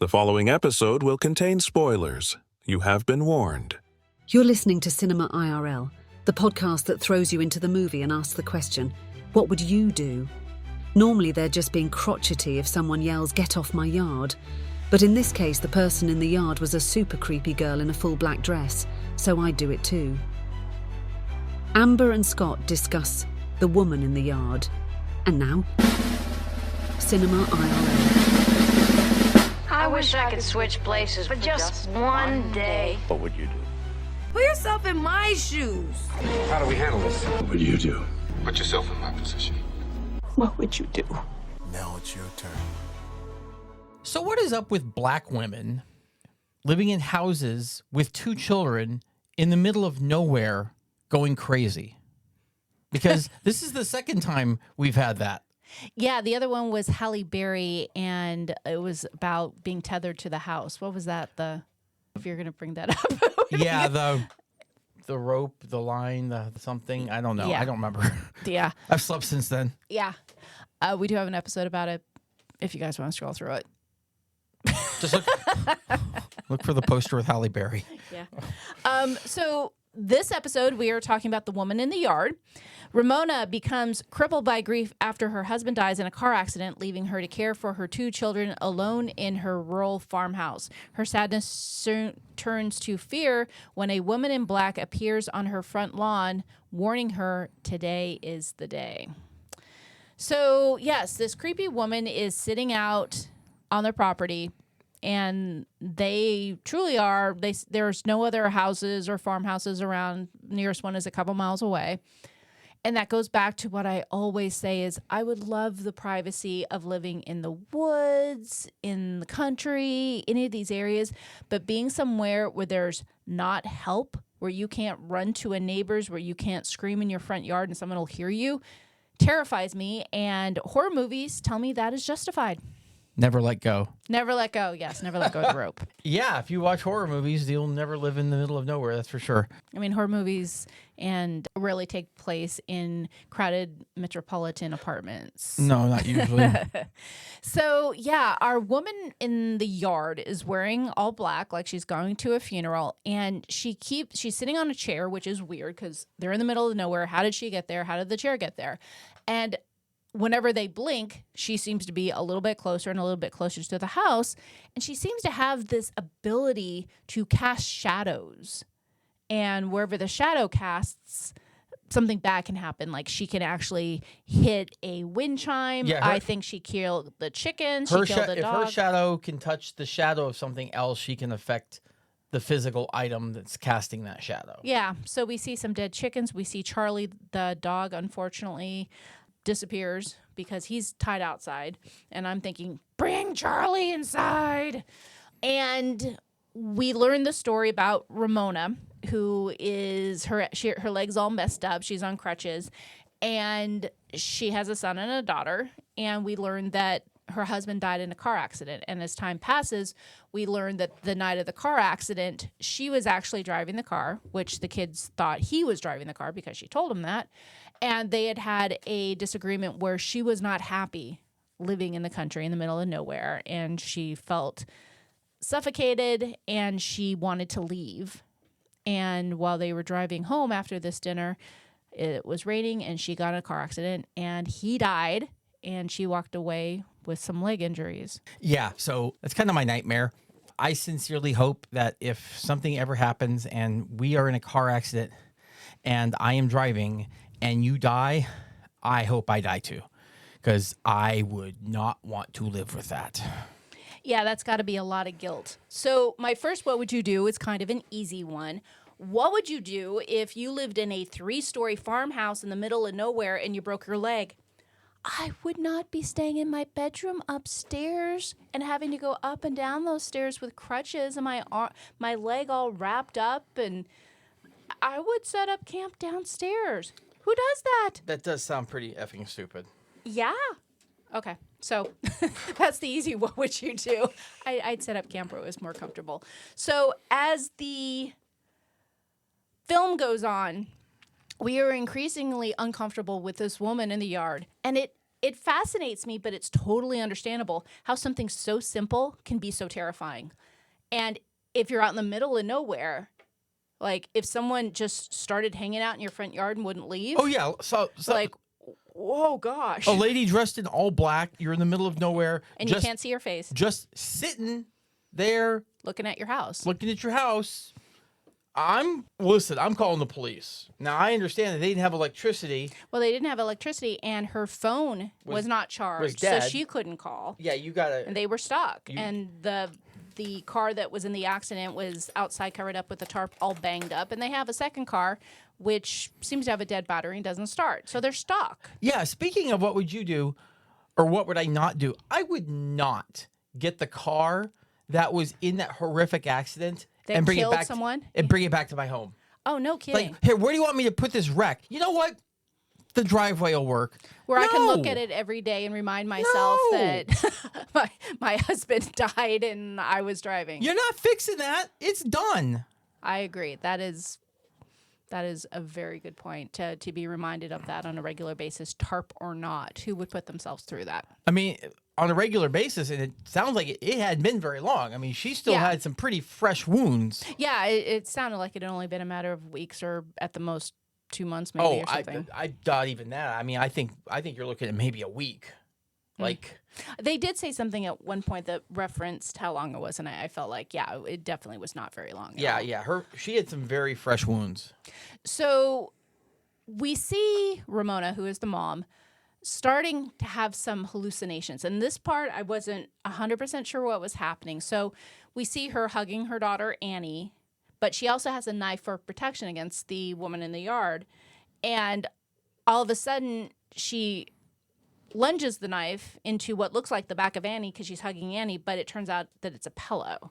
The following episode will contain spoilers. You have been warned. You're listening to Cinema IRL, the podcast that throws you into the movie and asks the question, what would you do? Normally they're just being crotchety if someone yells, "Get off my yard." But in this case, the person in the yard was a super creepy girl in a full black dress, so I'd do it too. Amber and Scott discuss The Woman in the Yard. And now, Cinema IRL. I wish I could switch places for just one day. What would you do? Put yourself in my shoes. How do we handle this? What would you do? Put yourself in my position. What would you do? Now it's your turn. So what is up with black women living in houses with two children in the middle of nowhere going crazy? Because this is the second time we've had that. Yeah, the other one was Halle Berry, and it was about being tethered to the house. What was that? If you're going to bring that up. Yeah, the rope, the line, the something. I don't know. Yeah. I don't remember. Yeah. I've slept since then. Yeah. We do have an episode about it if you guys want to scroll through it. Just look for the poster with Halle Berry. Yeah. So this episode, we are talking about The Woman in the Yard. Ramona becomes crippled by grief after her husband dies in a car accident, leaving her to care for her two children alone in her rural farmhouse. Her sadness soon turns to fear when a woman in black appears on her front lawn, warning her today is the day. So, yes, this creepy woman is sitting out on their property, and they truly are. There's no other houses or farmhouses around. Nearest one is a couple miles away. And that goes back to what I always say is I would love the privacy of living in the woods, in the country, any of these areas, but being somewhere where there's not help, where you can't run to a neighbor's, where you can't scream in your front yard and someone will hear you, terrifies me. And horror movies tell me that is justified. Never let go. Never let go. Yes, never let go of the rope. Yeah, if you watch horror movies, you'll never live in the middle of nowhere, that's for sure. I mean, horror movies and really take place in crowded metropolitan apartments. No, not usually. So, yeah, our woman in the yard is wearing all black, like she's going to a funeral, and she's sitting on a chair, which is weird because they're in the middle of nowhere. How did she get there? How did the chair get there? And whenever they blink, she seems to be a little bit closer and a little bit closer to the house. And she seems to have this ability to cast shadows. And wherever the shadow casts, something bad can happen. Like she can actually hit a wind chime. Yeah, I think she killed the chicken. She killed the dog. If her shadow can touch the shadow of something else, she can affect the physical item that's casting that shadow. Yeah. So we see some dead chickens. We see Charlie, the dog, unfortunately disappears because he's tied outside, and I'm thinking, bring Charlie inside. And we learn the story about Ramona, who is her leg's all messed up. She's on crutches, and she has a son and a daughter. And we learn that her husband died in a car accident. And as time passes, we learn that the night of the car accident, she was actually driving the car, which the kids thought he was driving the car because she told him that. And they had a disagreement where she was not happy living in the country in the middle of nowhere. And she felt suffocated and she wanted to leave. And while they were driving home after this dinner, it was raining and she got in a car accident and he died. And she walked away with some leg injuries. Yeah, so that's kind of my nightmare. I sincerely hope that if something ever happens and we are in a car accident and I am driving and you die, I hope I die too, because I would not want to live with that. Yeah, that's got to be a lot of guilt. So my first what would you do is kind of an easy one. What would you do if you lived in a 3-story farmhouse in the middle of nowhere and you broke your leg? I would not be staying in my bedroom upstairs and having to go up and down those stairs with crutches and my leg all wrapped up, and I would set up camp downstairs. Who does that? That does sound pretty effing stupid. Yeah. Okay. So that's the easy what would you do? I'd set up camp where it was more comfortable. So as the film goes on, we are increasingly uncomfortable with this woman in the yard. And it it fascinates me, but it's totally understandable how something so simple can be so terrifying. And if you're out in the middle of nowhere, like if someone just started hanging out in your front yard and wouldn't leave. Oh yeah, so like, whoa, gosh. a lady dressed in all black. You're in the middle of nowhere, And you can't see her face. Just sitting there, Looking at your house. looking at your house. I'm calling the police. Now I understand that they didn't have electricity. Well, they didn't have electricity, and her phone was not charged, so dead. she couldn't call. Yeah, you gotta. And they were stuck. And the car that was in the accident was outside, covered up with the tarp, all banged up. And they have a second car, which seems to have a dead battery and doesn't start. So they're stuck. Yeah, speaking of what would you do, or what would I not do? I would not get the car that was in that horrific accident That and bring killed it back someone? and bring it back to my home. Oh, no kidding. Like, here, where do you want me to put this wreck? You know what? The driveway will work. Where I can look No. at it every day and remind myself No. that my husband died and I was driving. You're not fixing that. It's done. I agree. That is a very good point, to be reminded of that on a regular basis, tarp or not. Who would put themselves through that? I mean, on a regular basis, and it sounds like it hadn't been very long. I mean, she still Yeah. had some pretty fresh wounds. Yeah, it sounded like it had only been a matter of weeks or at the most 2 months maybe or something. I not even that. I mean, I think you're looking at maybe a week. Like, They did say something at one point that referenced how long it was, and I felt like, yeah, it definitely was not very long. at all. yeah, she had some very fresh wounds. So we see Ramona, who is the mom, starting to have some hallucinations. And this part, I wasn't 100% sure what was happening. So we see her hugging her daughter, Annie, but she also has a knife for protection against the woman in the yard. And all of a sudden, she lunges the knife into what looks like the back of Annie because she's hugging Annie, but it turns out that it's a pillow.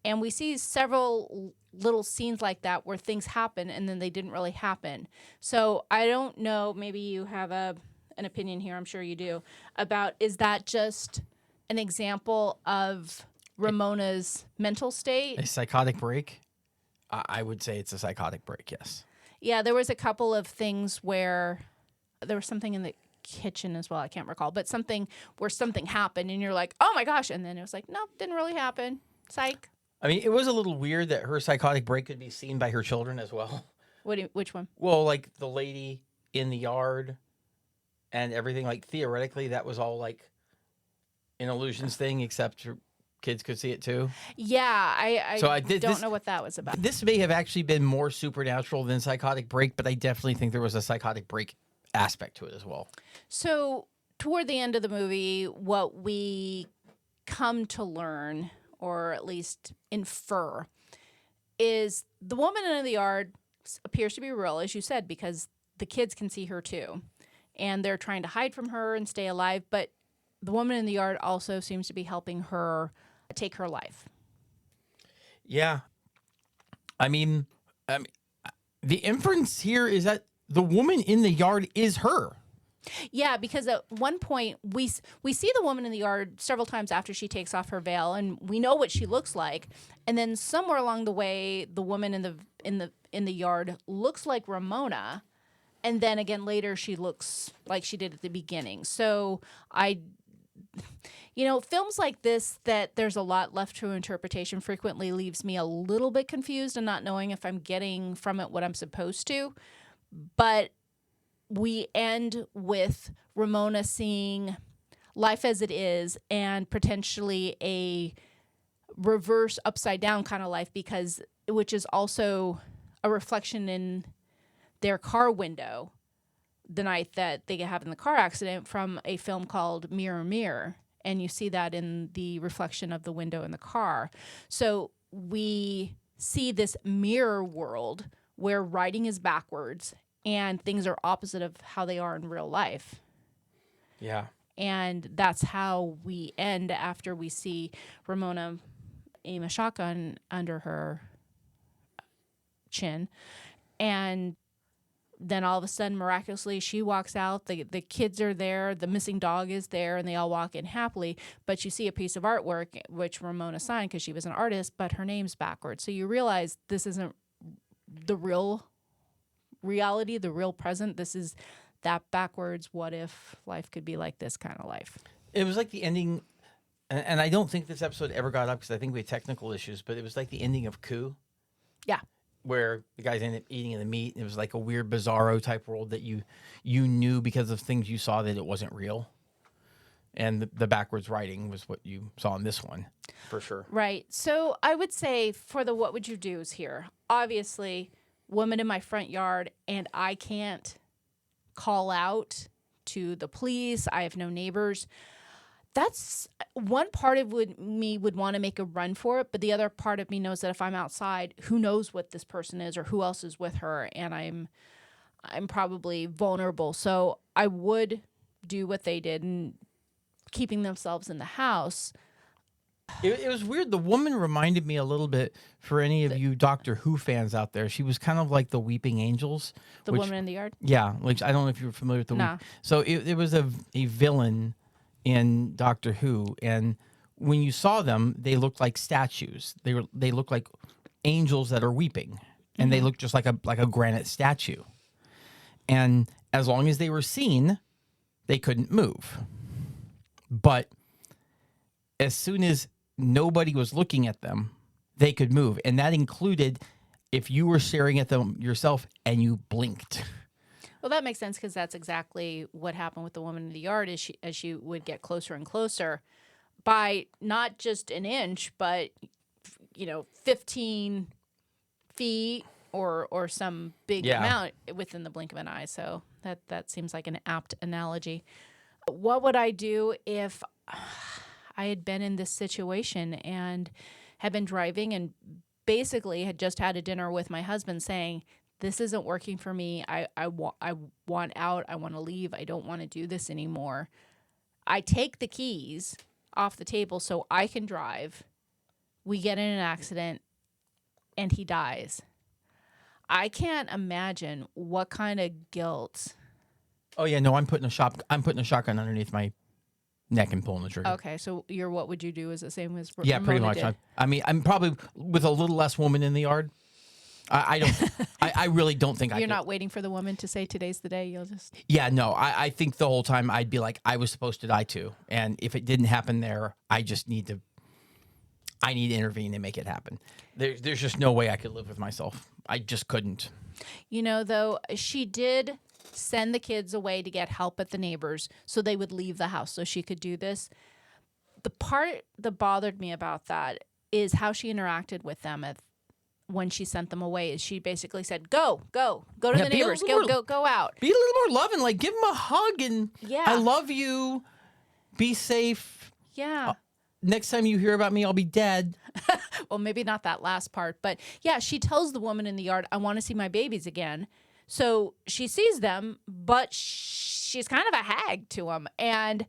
And we see several little scenes like that where things happen and then they didn't really happen. So I don't know, maybe you have an opinion here, I'm sure you do, about is that just an example of Ramona's mental state? A psychotic break? I would say it's a psychotic break, yes. Yeah, there was a couple of things where there was something in the kitchen as well, I can't recall, but something where something happened and you're like, oh my gosh, and then it was like, nope, didn't really happen. Psych. I mean, it was a little weird that her psychotic break could be seen by her children as well. Which one? Well, like the lady in the yard and everything, like theoretically that was all like an illusions thing, except her kids could see it too. Yeah, I don't don't know what that was about. This may have actually been more supernatural than psychotic break, but I definitely think there was a psychotic break aspect to it as well. So toward the end of the movie, what we come to learn, or at least infer, is the woman in the yard appears to be real, as you said, because the kids can see her too. And they're trying to hide from her and stay alive, but the woman in the yard also seems to be helping her take her life. Yeah. I mean, the inference here is that the woman in the yard is her. Yeah, because at one point we see the woman in the yard several times after she takes off her veil, and we know what she looks like. And then somewhere along the way, the woman in the yard looks like Ramona, and then again later she looks like she did at the beginning. So films like this that there's a lot left to interpretation frequently leaves me a little bit confused and not knowing if I'm getting from it what I'm supposed to. But we end with Ramona seeing life as it is and potentially a reverse upside down kind of life, which is also a reflection in their car window the night that they have in the car accident from a film called Mirror, Mirror. And you see that in the reflection of the window in the car. So we see this mirror world where writing is backwards and things are opposite of how they are in real life. Yeah. And that's how we end after we see Ramona aim a shotgun under her chin. And then all of a sudden, miraculously, she walks out. The kids are there. The missing dog is there, and they all walk in happily. But you see a piece of artwork, which Ramona signed because she was an artist, but her name's backwards. So you realize this isn't the real reality, the real present. This is that backwards, what if life could be like this kind of life? It was like the ending, and I don't think this episode ever got up because I think we had technical issues, but it was like the ending of Coup, Yeah. where the guys ended up eating the meat. It was like a weird bizarro type world that you knew because of things you saw that it wasn't real. And the backwards writing was what you saw in this one, for sure. Right. So I would say for the what would you do's here, obviously, woman in my front yard, and I can't call out to the police. I have no neighbors. That's one part of me would want to make a run for it, but the other part of me knows that if I'm outside, who knows what this person is or who else is with her, and I'm probably vulnerable. So I would do what they did and keeping themselves in the house. It was weird. The woman reminded me a little bit, for any of you Doctor Who fans out there, she was kind of like the Weeping Angels. The woman in the yard? Yeah, like I don't know if you're familiar with the Nah. So it was a villain in Doctor Who, and when you saw them, they looked like statues. They looked like angels that are weeping, and they looked just like a granite statue. And as long as they were seen, they couldn't move. But as soon as nobody was looking at them, they could move, and that included if you were staring at them yourself and you blinked. Well, that makes sense because that's exactly what happened with the woman in the yard. As she would get closer and closer, by not just an inch, but 15 feet or some big amount within the blink of an eye. So that seems like an apt analogy. What would I do if I had been in this situation and had been driving and basically had just had a dinner with my husband saying, this isn't working for me. I want out. I want to leave. I don't want to do this anymore. I take the keys off the table so I can drive. We get in an accident and he dies. I can't imagine what kind of guilt. Oh yeah, no, I'm putting a shotgun underneath my neck and pulling the trigger. Okay, so your what would you do is the same as Yeah, pretty Ramona much. did. I mean, I'm probably with a little less woman in the yard. I don't. I really don't think I. You're could. not waiting for the woman to say today's the day. You'll just. Yeah, no. I think the whole time I'd be like, I was supposed to die too, and if it didn't happen there, I just need to. I need to intervene and make it happen. There's just no way I could live with myself. I just couldn't. Though, she did send the kids away to get help at the neighbors so they would leave the house so she could do this. The part that bothered me about that is how she interacted with them when she sent them away. Is she basically said, go to the neighbors, go out. Be a little more loving, like give them a hug and Yeah. I love you. Be safe. Yeah. Next time you hear about me, I'll be dead. Well, maybe not that last part, but yeah, she tells the woman in the yard, I want to see my babies again. So she sees them, but she's kind of a hag to them. And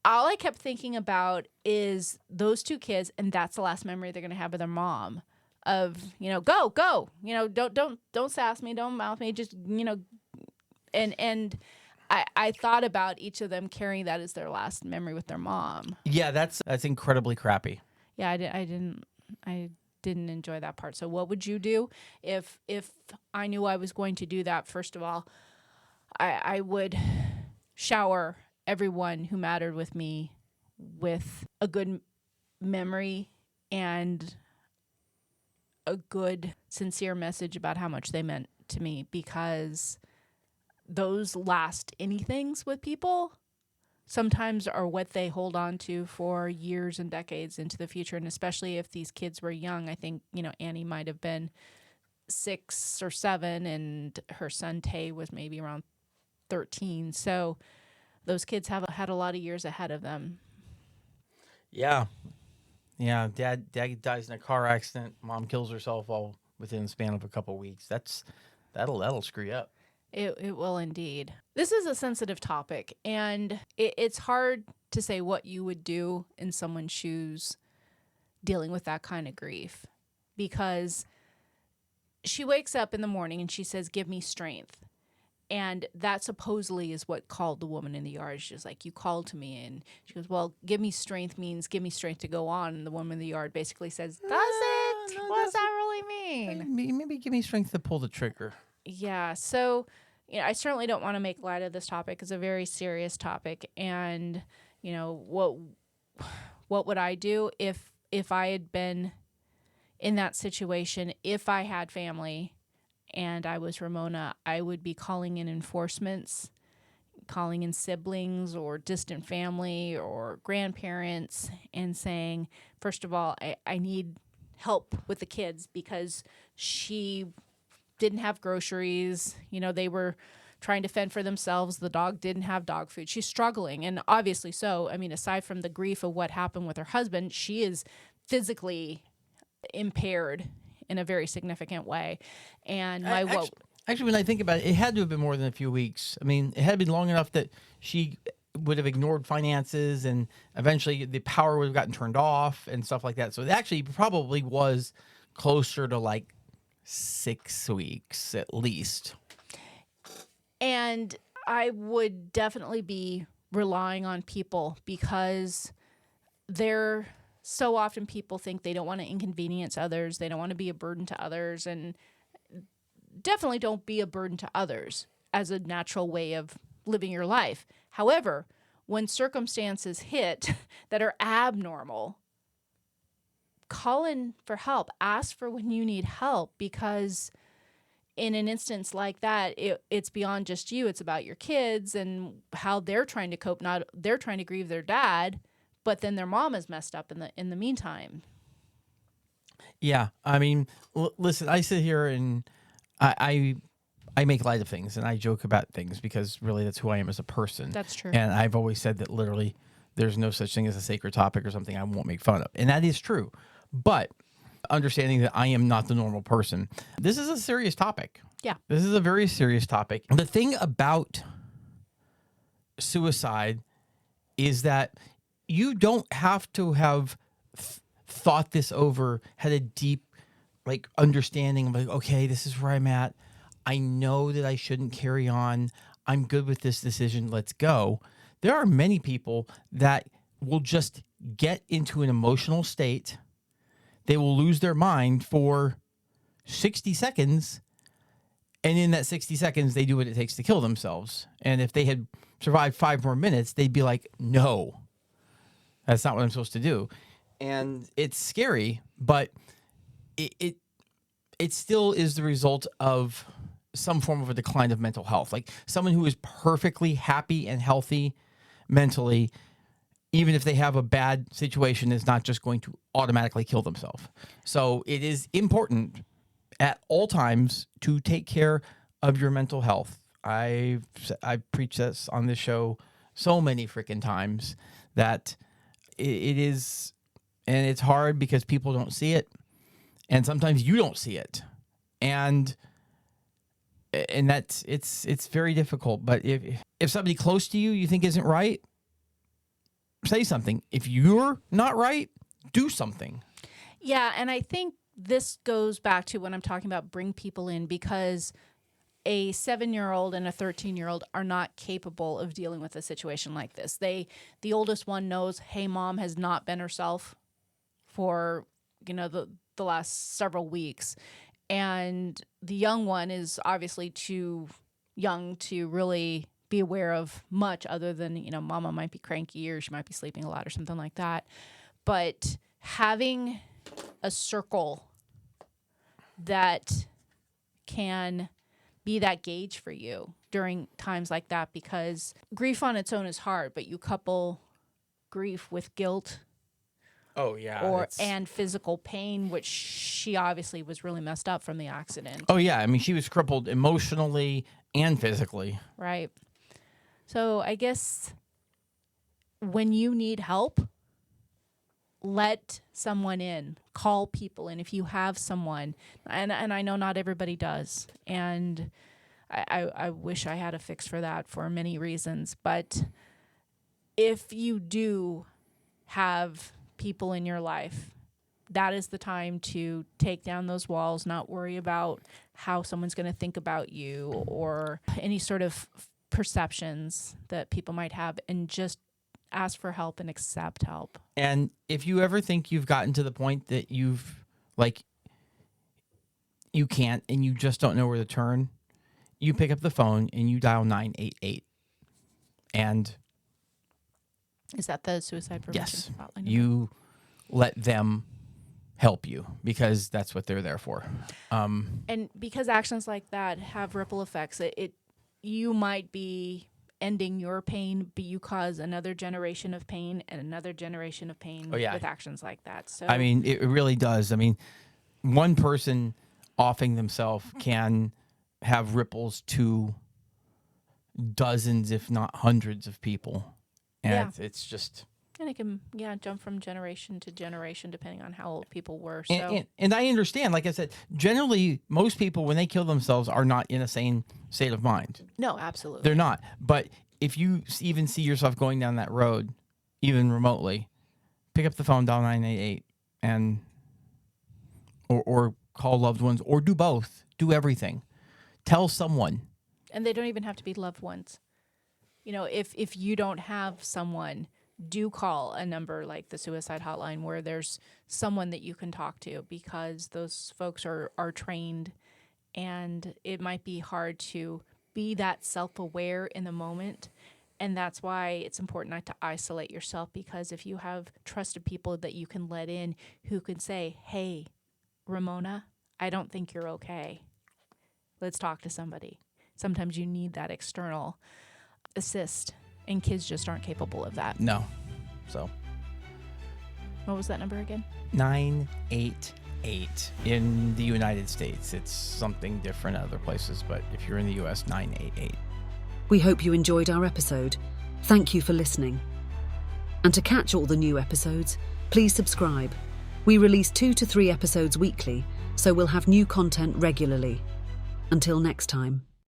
all I kept thinking about is those two kids, and that's the last memory they're going to have of their mom. Of, go, don't sass me, don't mouth me, just, and I thought about each of them carrying that as their last memory with their mom. Yeah, that's incredibly crappy. Yeah, I didn't enjoy that part. So what would you do if I knew I was going to do that? First of all, I would shower everyone who mattered with me with a good memory and a good, sincere message about how much they meant to me, because those last anythings with people sometimes are what they hold on to for years and decades into the future. And especially if these kids were young, I think, Annie might have been 6 or 7 and her son Tay was maybe around 13. So those kids have had a lot of years ahead of them. Yeah. Yeah, dad dies in a car accident. Mom kills herself all within the span of a couple of weeks. That'll screw you up. It will indeed. This is a sensitive topic, and it's hard to say what you would do in someone's shoes dealing with that kind of grief, because she wakes up in the morning and she says, give me strength. And that supposedly is what called the woman in the yard. She's like, you called to me. And she goes, well, give me strength means give me strength to go on. And the woman in the yard basically says, does it? What does that really mean? Maybe give me strength to pull the trigger. Yeah. So, I certainly don't want to make light of this topic. It's a very serious topic. And, what would I do if I had been in that situation? If I had family and I was Ramona, I would be calling in enforcements, calling in siblings or distant family or grandparents and saying, first of all, I need help with the kids because she didn't have groceries. They were trying to fend for themselves. The dog didn't have dog food. She's struggling, and obviously so. I mean, aside from the grief of what happened with her husband, she is physically impaired in a very significant way. And actually, when I think about it, it had to have been more than a few weeks. I mean, it had been long enough that she would have ignored finances, and eventually the power would have gotten turned off and stuff like that. So it actually probably was closer to like 6 weeks at least. And I would definitely be relying on people because they're so often people think they don't want to inconvenience others. They don't want to be a burden to others, and definitely don't be a burden to others as a natural way of living your life. However, when circumstances hit that are abnormal, call in for help. Ask for when you need help, because in an instance like that, it's beyond just you. It's about your kids and how they're trying to cope. They're trying to grieve their dad, but then their mom is messed up in the meantime. Yeah, I mean, listen, I sit here and I make light of things and I joke about things because really that's who I am as a person. That's true. And I've always said that literally there's no such thing as a sacred topic or something I won't make fun of. And that is true. But understanding that I am not the normal person, this is a serious topic. Yeah. This is a very serious topic. The thing about suicide is that you have to have thought this over, had a deep understanding of okay, this is where I'm at. I know that I shouldn't carry on. I'm good with this decision. Let's go. There are many people that will just get into an emotional state. They will lose their mind for 60 seconds. And in that 60 seconds, they do what it takes to kill themselves. And if they had survived 5 more minutes, they'd be like, no, that's not what I'm supposed to do. And it's scary, but it still is the result of some form of a decline of mental health. Like someone who is perfectly happy and healthy mentally, even if they have a bad situation, is not just going to automatically kill themselves. So it is important at all times to take care of your mental health. I've preached this on this show so many freaking times that it is, and it's hard because people don't see it, and sometimes you don't see it, and that's it's very difficult. But if somebody close to you think isn't right, say something. If you're not right, do something. Yeah, and I think this goes back to when I'm talking about bring people in, because a 7-year-old and a 13-year-old are not capable of dealing with a situation like this. The oldest one knows, hey, mom has not been herself for, the last several weeks. And the young one is obviously too young to really be aware of much other than, mama might be cranky or she might be sleeping a lot or something like that. But having a circle that can be that gauge for you during times like that, because grief on its own is hard, but you couple grief with guilt. Oh yeah, and physical pain, which she obviously was really messed up from the accident. Oh yeah, I mean she was crippled emotionally and physically. Right. So I guess when you need help, let someone in, call people in if you have someone. And I know not everybody does. And I wish I had a fix for that for many reasons. But if you do have people in your life, that is the time to take down those walls, not worry about how someone's going to think about you or any sort of perceptions that people might have, and just ask for help and accept help. And if you ever think you've gotten to the point that you can't and you just don't know where to turn, you pick up the phone and you dial 988. And Is that the suicide prevention yes, hotline number? you let them help you because that's what they're there for. And because actions like that have ripple effects, you might be ending your pain, but you cause another generation of pain and another generation of pain with actions like that. So I mean, it really does. I mean, one person offing themselves can have ripples to dozens, if not hundreds of people. And it's just... And it can, jump from generation to generation depending on how old people were. So. And I understand, like I said, generally, most people, when they kill themselves, are not in a sane state of mind. No, absolutely. They're not. But if you even see yourself going down that road, even remotely, pick up the phone, dial 988, and or call loved ones, or do both. Do everything. Tell someone. And they don't even have to be loved ones. You know, if you don't have someone, do call a number like the suicide hotline where there's someone that you can talk to, because those folks are trained, and it might be hard to be that self-aware in the moment. And that's why it's important not to isolate yourself, because if you have trusted people that you can let in who can say, hey, Ramona, I don't think you're okay. Let's talk to somebody. Sometimes you need that external assist, and kids just aren't capable of that. No. So. What was that number again? 988 in the United States. It's something different other places, but if you're in the U.S., 988. We hope you enjoyed our episode. Thank you for listening. And to catch all the new episodes, please subscribe. We release 2 to 3 episodes weekly, so we'll have new content regularly. Until next time.